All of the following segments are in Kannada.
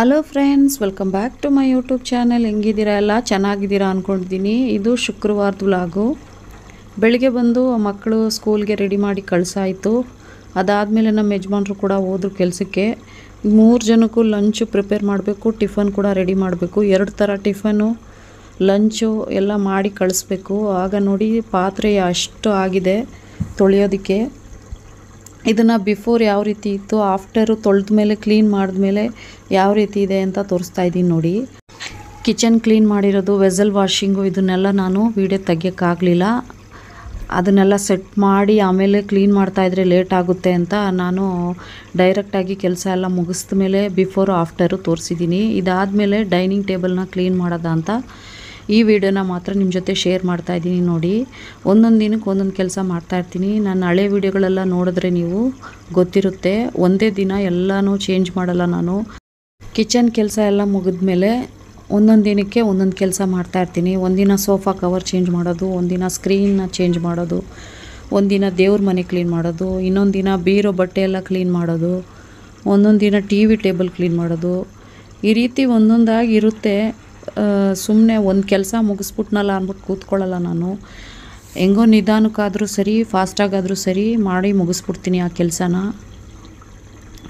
Hello friends, welcome back to my YouTube channel. ಹೆಂಗಿದ್ದೀರಾ? ಎಲ್ಲ ಚೆನ್ನಾಗಿದ್ದೀರಾ ಅಂದ್ಕೊಂಡಿದ್ದೀನಿ. ಇದು ಶುಕ್ರವಾರದ ವ್ಲಾಗು. ಬೆಳಿಗ್ಗೆ ಬಂದು ಮಕ್ಕಳು ಸ್ಕೂಲ್ಗೆ ರೆಡಿ ಮಾಡಿ ಕಳಿಸಾಯಿತು. ಅದಾದಮೇಲೆ ನಮ್ಮ ಯಜಮಾನ್ರು ಕೂಡ ಹೋದ್ರು ಕೆಲಸಕ್ಕೆ. 3 ಜನಕ್ಕೂ ಲಂಚು ಪ್ರಿಪೇರ್ ಮಾಡಬೇಕು, ಟಿಫನ್ ಕೂಡ ರೆಡಿ ಮಾಡಬೇಕು. 2 ಥರ ಟಿಫನು, ಲಂಚು ಎಲ್ಲ ಮಾಡಿ ಕಳಿಸ್ಬೇಕು. ಆಗ ನೋಡಿ ಪಾತ್ರೆ ಅಷ್ಟು ಆಗಿದೆ ತೊಳೆಯೋದಕ್ಕೆ. ಇದನ್ನು ಬಿಫೋರ್ ಯಾವ ರೀತಿ ಇತ್ತು, ಆಫ್ಟರು ತೊಳೆದ ಮೇಲೆ ಕ್ಲೀನ್ ಮಾಡಿದ್ಮೇಲೆ ಯಾವ ರೀತಿ ಇದೆ ಅಂತ ತೋರಿಸ್ತಾ ಇದ್ದೀನಿ ನೋಡಿ. ಕಿಚನ್ ಕ್ಲೀನ್ ಮಾಡಿರೋದು, ವೆಸಲ್ ವಾಷಿಂಗು, ಇದನ್ನೆಲ್ಲ ನಾನು ವೀಡಿಯೋ ತೆಗಿಯೋಕ್ಕಾಗಲಿಲ್ಲ. ಅದನ್ನೆಲ್ಲ ಸೆಟ್ ಮಾಡಿ ಆಮೇಲೆ ಕ್ಲೀನ್ ಮಾಡ್ತಾಯಿದ್ರೆ ಲೇಟ್ ಆಗುತ್ತೆ ಅಂತ ನಾನು ಡೈರೆಕ್ಟಾಗಿ ಕೆಲಸ ಎಲ್ಲ ಮುಗಿಸ್ದ ಮೇಲೆ ಬಿಫೋರು ಆಫ್ಟರು ತೋರಿಸಿದ್ದೀನಿ. ಇದಾದಮೇಲೆ ಡೈನಿಂಗ್ ಟೇಬಲ್ನ ಕ್ಲೀನ್ ಮಾಡೋದ ಅಂತ ಈ ವಿಡಿಯೋನ ಮಾತ್ರ ನಿಮ್ಮ ಜೊತೆ ಶೇರ್ ಮಾಡ್ತಾಯಿದ್ದೀನಿ ನೋಡಿ. ಒಂದೊಂದು ದಿನಕ್ಕೆ ಒಂದೊಂದು ಕೆಲಸ ಮಾಡ್ತಾಯಿರ್ತೀನಿ. ನನ್ನ ಹಳೆ ವಿಡಿಯೋಗಳೆಲ್ಲ ನೋಡಿದ್ರೆ ನೀವು ಗೊತ್ತಿರುತ್ತೆ. ಒಂದೇ ದಿನ ಎಲ್ಲನೂ ಚೇಂಜ್ ಮಾಡಲ್ಲ ನಾನು. ಕಿಚನ್ ಕೆಲಸ ಎಲ್ಲ ಮುಗಿದ್ಮೇಲೆ ಒಂದೊಂದು ದಿನಕ್ಕೆ ಒಂದೊಂದು ಕೆಲಸ ಮಾಡ್ತಾಯಿರ್ತೀನಿ. ಒಂದಿನ ಸೋಫಾ ಕವರ್ ಚೇಂಜ್ ಮಾಡೋದು, ಒಂದಿನ ಸ್ಕ್ರೀನ್ನ ಚೇಂಜ್ ಮಾಡೋದು, ಒಂದಿನ ದೇವ್ರ ಮನೆ ಕ್ಲೀನ್ ಮಾಡೋದು, ಇನ್ನೊಂದು ದಿನ ಬೀರೋ ಬಟ್ಟೆ ಎಲ್ಲ ಕ್ಲೀನ್ ಮಾಡೋದು, ಒಂದೊಂದು ದಿನ ಟಿ ವಿ ಟೇಬಲ್ ಕ್ಲೀನ್ ಮಾಡೋದು. ಈ ರೀತಿ ಒಂದೊಂದಾಗಿ ಇರುತ್ತೆ. ಸುಮ್ಮನೆ ಒಂದು ಕೆಲಸ ಮುಗಿಸ್ಬಿಟ್ನಲ್ಲ ಅಂದ್ಬಿಟ್ಟು ಕೂತ್ಕೊಳ್ಳಲ್ಲ ನಾನು. ಹೆಂಗೋ ನಿಧಾನಕ್ಕಾದರೂ ಸರಿ, ಫಾಸ್ಟಾಗಾದರೂ ಸರಿ ಮಾಡಿ ಮುಗಿಸ್ಬಿಡ್ತೀನಿ ಆ ಕೆಲಸನ.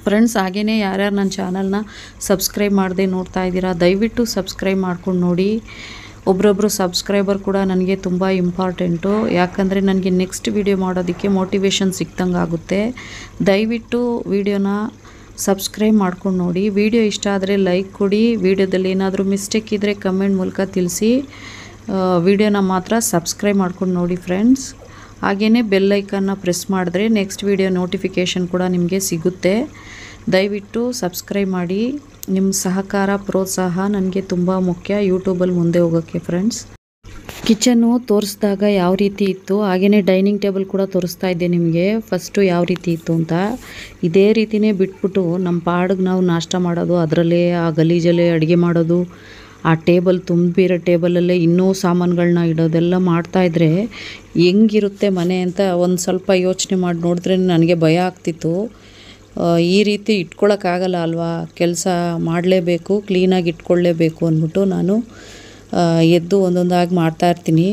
ಫ್ರೆಂಡ್ಸ್, ಹಾಗೆಯೇ ಯಾರ್ಯಾರು ನನ್ನ ಚಾನಲ್ನ ಸಬ್ಸ್ಕ್ರೈಬ್ ಮಾಡದೆ ನೋಡ್ತಾ ಇದ್ದೀರಾ, ದಯವಿಟ್ಟು ಸಬ್ಸ್ಕ್ರೈಬ್ ಮಾಡ್ಕೊಂಡು ನೋಡಿ. ಒಬ್ಬರೊಬ್ಬರು ಸಬ್ಸ್ಕ್ರೈಬರ್ ಕೂಡ ನನಗೆ ತುಂಬ ಇಂಪಾರ್ಟೆಂಟು. ಯಾಕಂದರೆ ನನಗೆ ನೆಕ್ಸ್ಟ್ ವಿಡಿಯೋ ಮಾಡೋದಕ್ಕೆ ಮೋಟಿವೇಶನ್ ಸಿಕ್ತಂಗೆ ಆಗುತ್ತೆ. ದಯವಿಟ್ಟು ವಿಡಿಯೋನ ಸಬ್ಸ್ಕ್ರೈಬ್ ಮಾಡ್ಕೊಂಡು ನೋಡಿ. ವಿಡಿಯೋ ಇಷ್ಟ ಆದರೆ ಲೈಕ್ ಕೊಡಿ. ವಿಡಿಯೋದಲ್ಲಿ ಏನಾದರೂ ಮಿಸ್ಟೇಕ್ ಇದ್ದರೆ ಕಮೆಂಟ್ ಮೂಲಕ ತಿಳಿಸಿ. ವಿಡಿಯೋನ ಮಾತ್ರ ಸಬ್ಸ್ಕ್ರೈಬ್ ಮಾಡ್ಕೊಂಡು ನೋಡಿ ಫ್ರೆಂಡ್ಸ್. ಹಾಗೆಯೇ ಬೆಲ್ ಐಕನ್ನ ಪ್ರೆಸ್ ಮಾಡಿದ್ರೆ ನೆಕ್ಸ್ಟ್ ವಿಡಿಯೋ ನೋಟಿಫಿಕೇಷನ್ ಕೂಡ ನಿಮಗೆ ಸಿಗುತ್ತೆ. ದಯವಿಟ್ಟು ಸಬ್ಸ್ಕ್ರೈಬ್ ಮಾಡಿ. ನಿಮ್ಮ ಸಹಕಾರ, ಪ್ರೋತ್ಸಾಹ ನನಗೆ ತುಂಬ ಮುಖ್ಯ ಯೂಟ್ಯೂಬಲ್ಲಿ ಮುಂದೆ ಹೋಗೋಕ್ಕೆ ಫ್ರೆಂಡ್ಸ್. ಕಿಚನ್ನು ತೋರಿಸಿದಾಗ ಯಾವ ರೀತಿ ಇತ್ತು, ಹಾಗೆಯೇ ಡೈನಿಂಗ್ ಟೇಬಲ್ ಕೂಡ ತೋರಿಸ್ತಾ ಇದ್ದೆ ನಿಮಗೆ ಫಸ್ಟು ಯಾವ ರೀತಿ ಇತ್ತು ಅಂತ. ಇದೇ ರೀತಿಯೇ ಬಿಟ್ಬಿಟ್ಟು ನಮ್ಮ ಪಾಡಿಗೆ ನಾವು ನಾಷ್ಟ ಮಾಡೋದು, ಅದರಲ್ಲೇ ಆ ಗಲೀಜಲ್ಲೇ ಅಡುಗೆ ಮಾಡೋದು, ಆ ಟೇಬಲ್ ತುಂಬಿರೋ ಟೇಬಲಲ್ಲೇ ಇನ್ನೂ ಸಾಮಾನುಗಳನ್ನ ಇಡೋದೆಲ್ಲ ಮಾಡ್ತಾಯಿದ್ರೆ ಹೆಂಗಿರುತ್ತೆ ಮನೆ ಅಂತ ಒಂದು ಸ್ವಲ್ಪ ಯೋಚನೆ ಮಾಡಿ ನೋಡಿದ್ರೆ ನನಗೆ ಭಯ ಆಗ್ತಿತ್ತು. ಈ ರೀತಿ ಇಟ್ಕೊಳ್ಳೋಕ್ಕಾಗಲ್ಲ ಅಲ್ವಾ, ಕೆಲಸ ಮಾಡಲೇಬೇಕು, ಕ್ಲೀನಾಗಿ ಇಟ್ಕೊಳ್ಳೇಬೇಕು ಅಂದ್ಬಿಟ್ಟು ನಾನು ಎದ್ದು ಒಂದೊಂದಾಗಿ ಮಾಡ್ತಾಯಿರ್ತೀನಿ.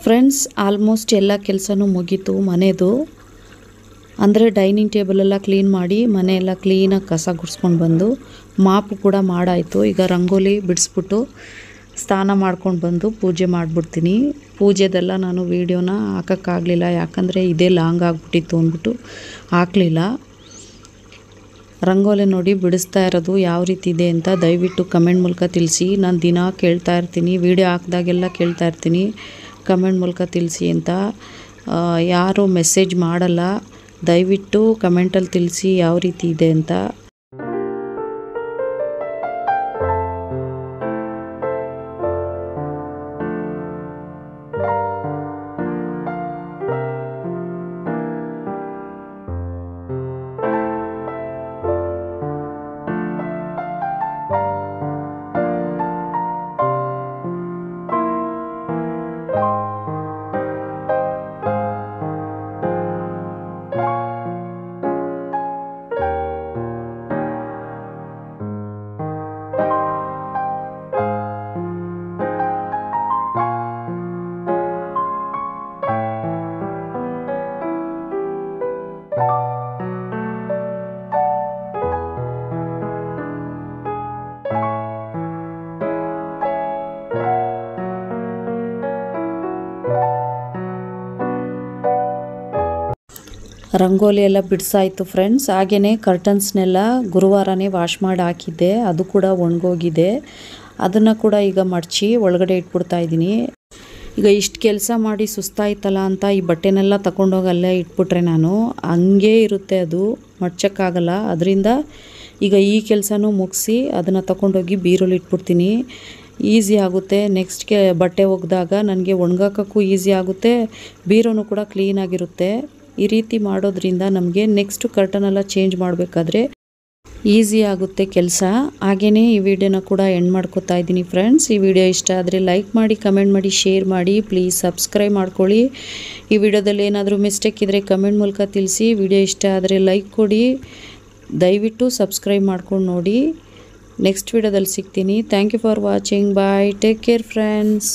ಫ್ರೆಂಡ್ಸ್, ಆಲ್ಮೋಸ್ಟ್ ಎಲ್ಲ ಕೆಲಸನೂ ಮುಗೀತು ಮನೆದು. ಅಂದರೆ ಡೈನಿಂಗ್ ಟೇಬಲೆಲ್ಲ ಕ್ಲೀನ್ ಮಾಡಿ ಮನೆಯೆಲ್ಲ ಕ್ಲೀನಾಗಿ ಕಸ ಗುಡಿಸ್ಕೊಂಡು ಬಂದು ಮಾಪು ಕೂಡ ಮಾಡಾಯಿತು. ಈಗ ರಂಗೋಲಿ ಬಿಡಿಸ್ಬಿಟ್ಟು ಸ್ನಾನ ಮಾಡ್ಕೊಂಡು ಬಂದು ಪೂಜೆ ಮಾಡಿಬಿಡ್ತೀನಿ. ಪೂಜೆದೆಲ್ಲ ನಾನು ವೀಡಿಯೋನ ಹಾಕೋಕ್ಕಾಗಲಿಲ್ಲ, ಯಾಕಂದರೆ ಇದೇ ಲಾಂಗ್ ಆಗಿಬಿಟ್ಟಿತ್ತು ಅಂದ್ಬಿಟ್ಟು ಹಾಕಲಿಲ್ಲ. ರಂಗೋಲಿ ನೋಡಿ ಬಿಡಿಸ್ತಾ ಇರೋದು ಯಾವ ರೀತಿ ಇದೆ ಅಂತ ದಯವಿಟ್ಟು ಕಮೆಂಟ್ ಮೂಲಕ ತಿಳಿಸಿ. ನಾನು ದಿನ ಕೇಳ್ತಾ ಇರ್ತೀನಿ, ವೀಡಿಯೋ ಹಾಕಿದಾಗೆಲ್ಲ ಕೇಳ್ತಾ ಇರ್ತೀನಿ ಕಮೆಂಟ್ ಮೂಲಕ ತಿಳಿಸಿ ಅಂತ. ಯಾರು ಮೆಸೇಜ್ ಮಾಡಲ್ಲ, ದಯವಿಟ್ಟು ಕಮೆಂಟಲ್ಲಿ ತಿಳಿಸಿ ಯಾವ ರೀತಿ ಇದೆ ಅಂತ. ರಂಗೋಲಿ ಎಲ್ಲ ಬಿಡಿಸಾಯಿತು ಫ್ರೆಂಡ್ಸ್. ಹಾಗೆಯೇ ಕರ್ಟನ್ಸ್ನೆಲ್ಲ ಗುರುವಾರನೇ ವಾಶ್ ಮಾಡಿ ಹಾಕಿದ್ದೆ, ಅದು ಕೂಡ ಒಣಗೋಗಿದೆ. ಅದನ್ನು ಕೂಡ ಈಗ ಮಡಚಿ ಒಳಗಡೆ ಇಟ್ಬಿಡ್ತಾ ಇದ್ದೀನಿ. ಈಗ ಇಷ್ಟು ಕೆಲಸ ಮಾಡಿ ಸುಸ್ತಾಯ್ತಲ್ಲ ಅಂತ ಈ ಬಟ್ಟೆನೆಲ್ಲ ತಗೊಂಡೋಗಿ ಅಲ್ಲೇ ಇಟ್ಬಿಟ್ರೆ ನಾನು ಹಂಗೇ ಇರುತ್ತೆ, ಅದು ಮಡ್ಚೋಕ್ಕಾಗಲ್ಲ. ಅದರಿಂದ ಈಗ ಈ ಕೆಲಸನೂ ಮುಗಿಸಿ ಅದನ್ನು ತಗೊಂಡೋಗಿ ಬೀರಲ್ಲಿ ಇಟ್ಬಿಡ್ತೀನಿ. ಈಸಿ ಆಗುತ್ತೆ. ನೆಕ್ಸ್ಟ್ಗೆ ಬಟ್ಟೆ ಒಗೆದಾಗ ನನಗೆ ಒಣಗಾಕೋಕ್ಕೂ ಈಸಿ ಆಗುತ್ತೆ, ಬೀರೋನು ಕೂಡ ಕ್ಲೀನಾಗಿರುತ್ತೆ. ಈ ರೀತಿ ಮಾಡೋದ್ರಿಂದ ನಮಗೆ ನೆಕ್ಸ್ಟ್ ಕರ್ಟನೆಲ್ಲ ಚೇಂಜ್ ಮಾಡಬೇಕಾದ್ರೆ ಈಸಿ ಆಗುತ್ತೆ ಕೆಲಸ. ಹಾಗೆಯೇ ಈ ವಿಡಿಯೋನ ಕೂಡ ಎಂಡ್ ಮಾಡ್ಕೋತಾ ಇದ್ದೀನಿ ಫ್ರೆಂಡ್ಸ್. ಈ ವಿಡಿಯೋ ಇಷ್ಟ ಆದರೆ ಲೈಕ್ ಮಾಡಿ, ಕಮೆಂಟ್ ಮಾಡಿ, ಶೇರ್ ಮಾಡಿ, ಪ್ಲೀಸ್ ಸಬ್ಸ್ಕ್ರೈಬ್ ಮಾಡ್ಕೊಳ್ಳಿ. ಈ ವಿಡಿಯೋದಲ್ಲಿ ಏನಾದರೂ ಮಿಸ್ಟೇಕ್ ಇದ್ದರೆ ಕಮೆಂಟ್ ಮೂಲಕ ತಿಳಿಸಿ. ವಿಡಿಯೋ ಇಷ್ಟ ಆದರೆ ಲೈಕ್ ಕೊಡಿ, ದಯವಿಟ್ಟು ಸಬ್ಸ್ಕ್ರೈಬ್ ಮಾಡ್ಕೊಂಡು ನೋಡಿ. ನೆಕ್ಸ್ಟ್ ವಿಡಿಯೋದಲ್ಲಿ ಸಿಗ್ತೀನಿ. Thank you for watching. Bye, take care friends.